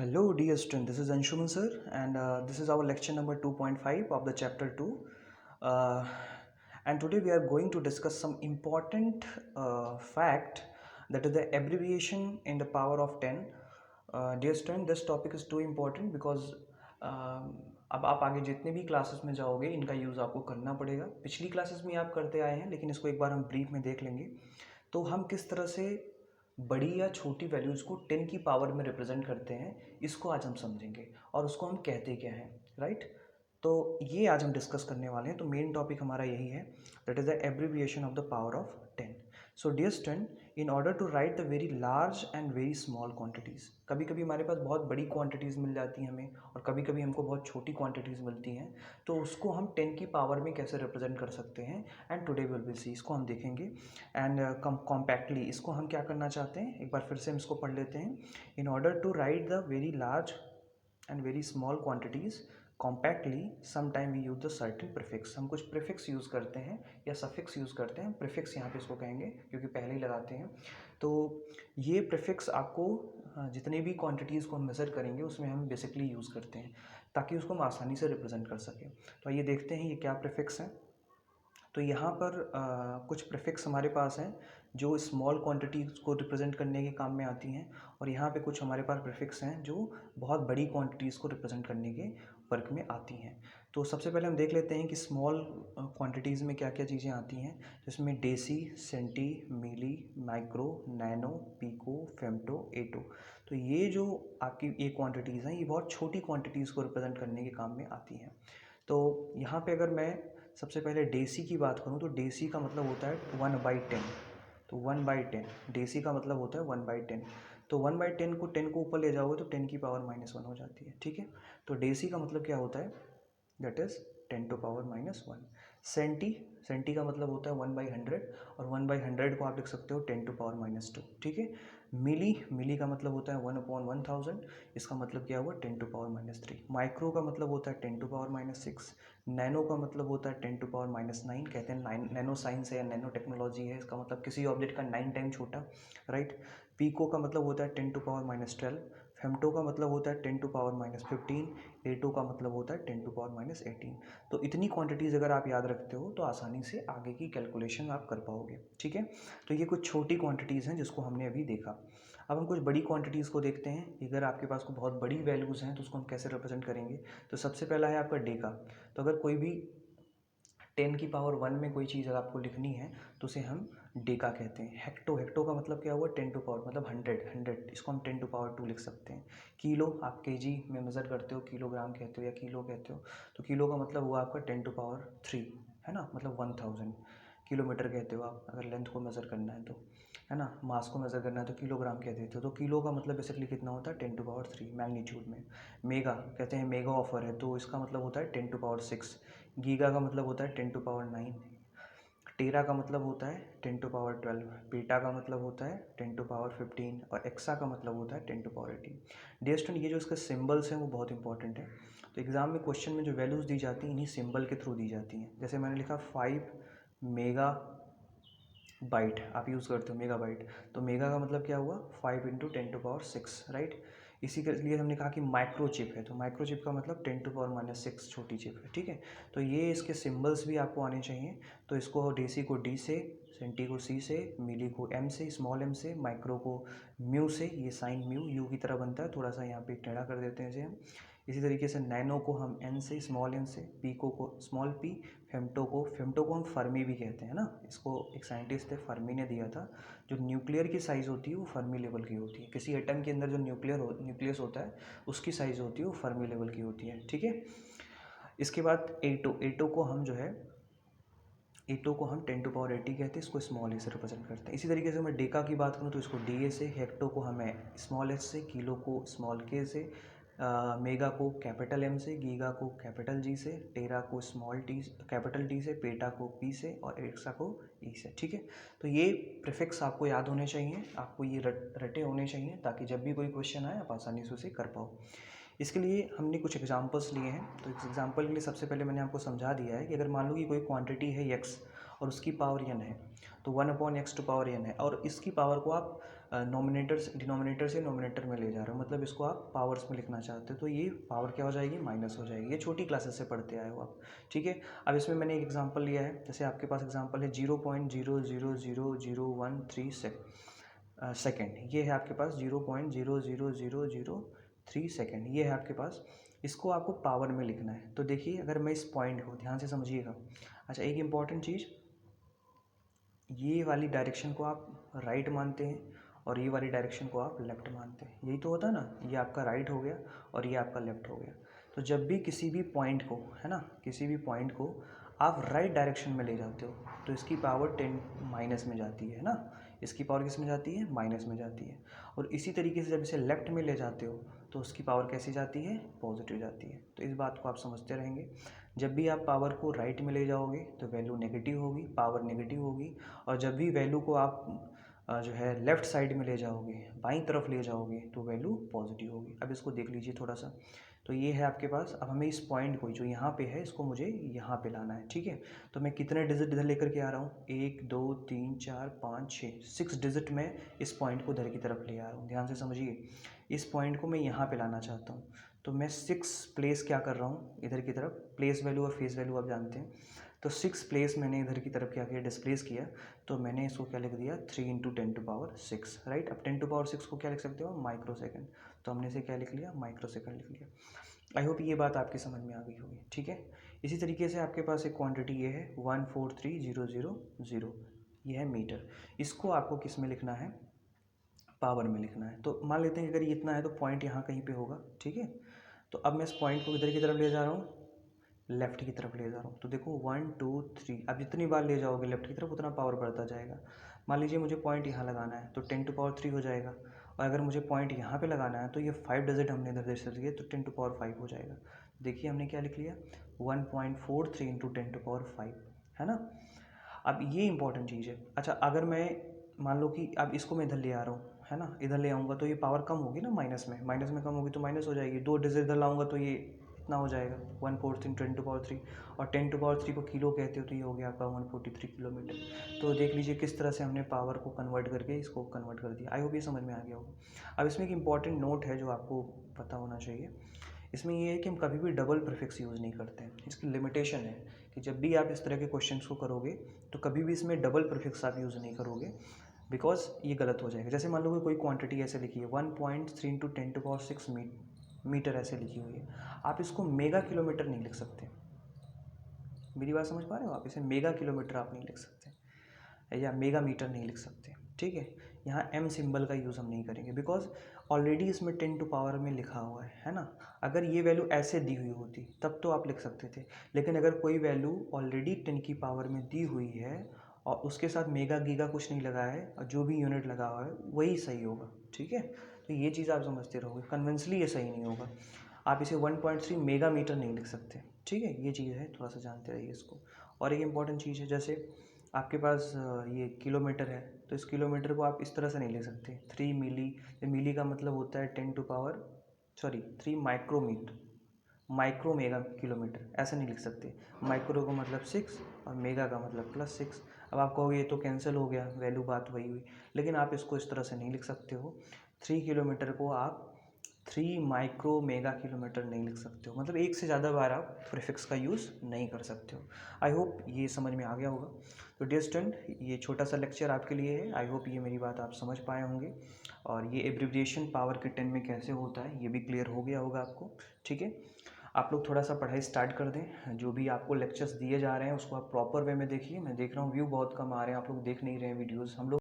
Hello, dear student. This is Anshuman sir, and this is our lecture number 2.5 of the chapter 2. Uh, and today we are going to discuss some important fact, that is the abbreviation in the power of 10. Dear student, this topic is too important because अब आप आगे जितने भी classes में जाओगे इनका use आपको करना पड़ेगा। पिछली क्लासेस में आप करते आए हैं, लेकिन इसको एक बार हम ब्रीफ में देख लेंगे। तो हम किस तरह से बड़ी या छोटी वैल्यूज़ को 10 की पावर में रिप्रेजेंट करते हैं, इसको आज हम समझेंगे और उसको हम कहते क्या हैं, राइट। तो ये आज हम डिस्कस करने वाले हैं। तो मेन टॉपिक हमारा यही है, that is the abbreviation of the power of 10। So dear student, in order to write the very large and very small quantities, कभी कभी हमारे पास बहुत बड़ी क्वांटिटीज़ मिल जाती हैं हमें, और कभी कभी हमको बहुत छोटी क्वांटिटीज़ मिलती हैं। तो उसको हम 10 की पावर में कैसे रिप्रेजेंट कर सकते हैं, and today will be see, इसको हम देखेंगे। एंड कॉम्पैक्टली इसको हम क्या करना चाहते हैं, एक बार फिर से हम इसको पढ़ लेते हैं। In order to write the very large and very small quantities compactly sometime we use the certain prefix. हम कुछ प्रीफिक्स यूज़ करते हैं या सफिक्स यूज़ करते हैं। प्रीफिक्स यहाँ पे इसको कहेंगे क्योंकि पहले ही लगाते हैं। तो ये प्रीफिक्स आपको जितने भी क्वांटिटीज़ को हम मेज़र करेंगे उसमें हम बेसिकली यूज़ करते हैं, ताकि उसको हम आसानी से रिप्रेजेंट कर सकें। तो आइए देखते हैं ये क्या प्रीफिक्स हैं। तो यहाँ पर कुछ प्रीफिक्स हमारे पास हैं जो स्मॉल क्वांटिटीज़ को रिप्रेजेंट करने के काम में आती हैं, और यहाँ पे कुछ हमारे पास प्रीफिक्स हैं जो बहुत बड़ी क्वांटिटीज़ को रिप्रेजेंट करने के वर्क में आती हैं। तो सबसे पहले हम देख लेते हैं कि स्मॉल क्वांटिटीज़ में क्या क्या चीज़ें आती हैं, जिसमें डेसी, सेंटी, मिली, माइक्रो, नैनो, पीको, फेम्टो, एटो। तो ये जो आपकी ये क्वांटिटीज़ हैं, ये बहुत छोटी क्वांटिटीज़ को रिप्रेजेंट करने के काम में आती हैं। तो यहाँ पे अगर मैं सबसे पहले डेसी की बात करूँ, तो डेसी का मतलब होता है 1/10। तो 1/10 डेसी का मतलब होता है 1/10। तो 1/10 को 10 को ऊपर ले जाओगे तो 10 की पावर -1 हो जाती है, ठीक है। तो डेसी का मतलब क्या होता है, that is 10 to power -1। Centi, centi का मतलब होता है 1/100, और 1/100 को आप लिख सकते हो 10 टू पावर -2, ठीक है। मिली, मिली का मतलब होता है 1/1000, इसका मतलब क्या हुआ 10 टू पावर -3। माइक्रो का मतलब होता है 10 टू पावर -6। नैनो का मतलब होता है 10 टू पावर -9। कहते हैं नैनो साइंस है या नैनो टेक्नोलॉजी है, इसका मतलब किसी ऑब्जेक्ट का 9 टाइम छोटा, राइट। पीको का मतलब होता है 10 टू पावर -12। फेम्टो का मतलब होता है 10 टू पावर -15। एटो का मतलब होता है 10 टू पावर -18। तो इतनी क्वांटिटीज़ अगर आप याद रखते हो तो आसानी से आगे की कैलकुलेशन आप कर पाओगे, ठीक है। तो ये कुछ छोटी क्वांटिटीज़ हैं जिसको हमने अभी देखा। अब हम कुछ बड़ी क्वांटिटीज़ को देखते हैं। अगर आपके पास को बहुत बड़ी वैल्यूज़ हैं तो उसको हम कैसे रिप्रेजेंट करेंगे। तो सबसे पहला है आपका डेका। तो अगर कोई भी 10 की पावर 1 में कोई चीज़ अगर आपको लिखनी है तो उसे हम डेका कहते हैं। हेक्टो, हेक्टो का मतलब क्या हुआ 10 टू पावर मतलब 100, इसको हम 10 टू पावर 2 लिख सकते हैं। किलो, आप केजी में मेज़र करते हो, किलोग्राम कहते हो या किलो कहते हो, तो किलो का मतलब हुआ आपका 10 टू पावर 3, है ना, मतलब 1000। किलोमीटर कहते हो आप अगर लेंथ को मेज़र करना है तो, है ना। मास को मेज़र करना है तो किलोग्राम कह देते हो। तो किलो का मतलब बेसिकली कितना होता है 10 टू पावर 3 मैग्नीट्यूड में। मेगा कहते हैं मेगा ऑफर है, तो इसका मतलब होता है 10 टू पावर 6। गीगा का मतलब होता है 10 टू पावर 9। टेरा का मतलब होता है 10 टू पावर 12। पेटा का मतलब होता है 10 टू पावर 15, और एक्सा का मतलब होता है 10 टू पावर 18। डियर स्टूडेंट, ये जो इसके सिंबल्स हैं वो बहुत इंपॉर्टेंट है। तो एग्ज़ाम में क्वेश्चन में जो वैल्यूज़ दी जाती हैं इन्हीं सिंबल के थ्रू दी जाती हैं। जैसे मैंने लिखा 5 मेगा बाइट, आप यूज़ करते हो मेगा बाइट, तो मेगा का मतलब क्या हुआ 5 इंटू 10 टू पावर 6, राइट। इसी के लिए हमने कहा कि माइक्रो चिप है, तो माइक्रो चिप का मतलब 10 टू पावर -6 छोटी चिप है, ठीक है। तो ये इसके सिंबल्स भी आपको आने चाहिए। तो इसको डेसी को डी से, सेंटी को सी से, मिली को एम से, स्मॉल एम से, माइक्रो को म्यू से, ये साइन म्यू यू की तरह बनता है, थोड़ा सा यहाँ पे टेढ़ा कर देते हैं इसे हम। इसी तरीके से नैनो को हम एन से, स्मॉल एन से, पीको को स्मॉल पी, फेम्टो को हम फर्मी भी कहते हैं ना। इसको एक साइंटिस्ट थे फर्मी ने दिया था। जो न्यूक्लियर की साइज़ होती है वो फर्मी लेवल की होती है। किसी एटम के अंदर जो न्यूक्लियस होता है उसकी साइज़ होती है वो फर्मी लेवल की होती है, ठीक है। इसके बाद एटो, एटो को हम जो है एटो को हम 10 टू पावर 80 कहते हैं, इसको स्मॉल ए से रिप्रेजेंट करते हैं। इसी तरीके से मैं डेका की बात करूँ तो इसको डी ए से, हेक्टो को हमें स्मॉल एच से, किलो को स्मॉल के से, मेगा को कैपिटल एम से, गीगा को कैपिटल जी से, टेरा को स्मॉल टी कैपिटल टी से, पेटा को पी से, और एक्सा को ई से, ठीक है। तो ये प्रीफिक्स आपको याद होने चाहिए, आपको ये रटे होने चाहिए, ताकि जब भी कोई क्वेश्चन आए आप आसानी से उसे कर पाओ। इसके लिए हमने कुछ एग्जांपल्स लिए हैं। तो इस एग्जांपल के लिए सबसे पहले मैंने आपको समझा दिया है कि अगर मान लो कि कोई क्वांटिटी है एक्स और उसकी पावर n है, तो 1/x टू पावर n है, और इसकी पावर को आप डिनोमिनेटर से नोमिनेटर में ले जा रहे हो, मतलब इसको आप पावर्स में लिखना चाहते हो, तो ये पावर क्या हो जाएगी, माइनस हो जाएगी। ये छोटी क्लासेस से पढ़ते आए हो आप, ठीक है। अब इसमें मैंने एक एग्जांपल लिया है, जैसे आपके पास एग्जांपल है 0.000013 सेकेंड, ये है आपके पास 0.000003 सेकेंड, ये है आपके पास। इसको आपको पावर में लिखना है, तो देखिए अगर मैं इस पॉइंट को ध्यान से समझिएगा। अच्छा, एक इम्पॉर्टेंट चीज़, ये वाली डायरेक्शन को आप राइट मानते हैं और ये वाली डायरेक्शन को आप लेफ़्ट मानते हैं, यही तो होता है ना। ये आपका राइट हो गया और ये आपका लेफ़्ट हो गया। तो जब भी किसी भी पॉइंट को, है ना, किसी भी पॉइंट को आप राइट डायरेक्शन में ले जाते हो तो इसकी पावर 10 माइनस में जाती है ना, इसकी पावर किस में जाती है, माइनस में जाती है। और इसी तरीके से जब इसे लेफ़्ट में ले जाते हो तो उसकी पावर कैसी जाती है, पॉजिटिव जाती है। तो इस बात को आप समझते रहेंगे। जब भी आप पावर को राइट में ले जाओगे तो वैल्यू नेगेटिव होगी, पावर नेगेटिव होगी, और जब भी वैल्यू को आप जो है लेफ़्ट साइड में ले जाओगे, बाईं तरफ ले जाओगे, तो वैल्यू पॉजिटिव होगी। अब इसको देख लीजिए थोड़ा सा, तो ये है आपके पास। अब हमें इस पॉइंट को जो यहाँ पे है इसको मुझे यहाँ पे लाना है, ठीक है। तो मैं कितने डिजिट इधर लेकर के आ रहा हूँ, 1 2 3 4 5 6 डिजिट में इस पॉइंट को इधर की तरफ ले आ रहा हूँ। ध्यान से समझिए, इस पॉइंट को मैं यहाँ पे लाना चाहता हूँ, तो मैं 6 प्लेस क्या कर रहा हूँ इधर की तरफ, प्लेस वैल्यू और फेस वैल्यू आप जानते हैं। तो 6 प्लेस मैंने इधर की तरफ क्या किया, डिस्प्लेस किया। तो मैंने इसको क्या लिख दिया, 3 इंटू 10⁻6, राइट। अब 10⁻6 को क्या लिख सकते हो, माइक्रो सेकेंड, तो हमने इसे क्या लिख लिया, माइक्रो सेकेंड लिख लिया। आई होप ये बात आपकी समझ में आ गई होगी, ठीक है। इसी तरीके से आपके पास एक क्वांटिटी ये है 143,000, ये है मीटर। इसको आपको किस में लिखना है, पावर में लिखना है। तो मान लेते हैं कि अगर ये इतना है तो पॉइंट यहाँ कहीं पे होगा, ठीक है। तो अब मैं इस पॉइंट को इधर की तरफ ले जा रहा हूँ, लेफ़्ट की तरफ ले जा रहा हूँ। तो देखो 1 2 3, अब जितनी बार ले जाओगे लेफ़्ट की तरफ उतना पावर बढ़ता जाएगा। मान लीजिए मुझे पॉइंट यहाँ लगाना है तो 10⁻3 हो जाएगा, और अगर मुझे पॉइंट यहाँ पे लगाना है तो ये 5 डिजिट हमने इधर दे दिए तो 10⁻5 हो जाएगा। देखिए हमने क्या लिख लिया, 1.43 इंटू 10⁻5, है ना। अब ये इंपॉर्टेंट चीज़ है। अच्छा, अगर मैं मान लो कि अब इसको मैं इधर ले आ रहा हूँ, है ना, इधर ले आऊँगा तो ये पावर कम होगी ना, माइनस में कम होगी तो माइनस हो जाएगी। 2 डिजिट इधर लाऊंगा तो ये इतना हो जाएगा 1/4 10⁻3, और 10⁻3 को किलो कहते हो तो ये हो गया आपका 143 किलोमीटर। तो देख लीजिए किस तरह से हमने पावर को कन्वर्ट करके इसको कन्वर्ट कर दिया। आई होप ये समझ में आ गया होगा। अब इसमें एक इंपॉर्टेंट नोट है जो आपको पता होना चाहिए। इसमें ये है कि हम कभी भी डबल प्रीफिक्स यूज़ नहीं करते हैं। इसकी लिमिटेशन है कि जब भी आप इस तरह के क्वेश्चंस को करोगे तो कभी भी इसमें डबल प्रीफिक्स आप यूज़ नहीं करोगे, बिकॉज ये गलत हो जाएगा। जैसे मान लो कि कोई क्वांटिटी ऐसे लिखी है 1.3 इंटू 10⁻6 मीटर ऐसे लिखी हुई है, आप इसको मेगा किलोमीटर नहीं लिख सकते। मेरी बात समझ पा रहे हो आप, इसे मेगा किलोमीटर आप नहीं लिख सकते या मेगा मीटर नहीं लिख सकते, ठीक है। यहाँ एम सिंबल का यूज़ हम नहीं करेंगे, बिकॉज ऑलरेडी इसमें 10 टू पावर में लिखा हुआ है ना। अगर ये वैल्यू ऐसे दी हुई होती तब तो आप लिख सकते थे, लेकिन अगर कोई वैल्यू ऑलरेडी 10 की पावर में दी हुई है और उसके साथ मेगा गीगा कुछ नहीं लगा है और जो भी यूनिट लगा हुआ है वही सही होगा, ठीक है। तो ये चीज़ आप समझते रहोगे, कन्वेंसली ये सही नहीं होगा। आप इसे 1.3 मेगा मीटर नहीं लिख सकते, ठीक है। ये चीज़ है, थोड़ा सा जानते रहिए इसको। और एक इम्पॉर्टेंट चीज़ है, जैसे आपके पास ये किलोमीटर है तो इस किलोमीटर को आप इस तरह से नहीं ले सकते 3 मिली। मिली का मतलब होता है 3 माइक्रो मेगा किलोमीटर, ऐसा नहीं लिख सकते। माइक्रो का मतलब 6 और मेगा का मतलब +6। अब आप कहोगे ये तो कैंसिल हो गया, वैल्यू बात वही हुई, लेकिन आप इसको इस तरह से नहीं लिख सकते हो। 3 किलोमीटर को आप 3 माइक्रो मेगा किलोमीटर नहीं लिख सकते हो, मतलब एक से ज़्यादा बार आप प्रीफिक्स का यूज़ नहीं कर सकते हो। आई होप ये समझ में आ गया होगा। तो डियर स्टूडेंट, ये छोटा सा लेक्चर आपके लिए है। आई होप ये मेरी बात आप समझ पाए होंगे, और ये एब्रिविएशन पावर के 10 में कैसे होता है ये भी क्लियर हो गया होगा आपको, ठीक है। आप लोग थोड़ा सा पढ़ाई स्टार्ट कर दें, जो भी आपको लेक्चर्स दिए जा रहे हैं उसको आप प्रॉपर वे में देखिए। मैं देख रहा हूँ व्यू बहुत कम आ रहे हैं, आप लोग देख नहीं रहे हैं वीडियोज़। हम लोग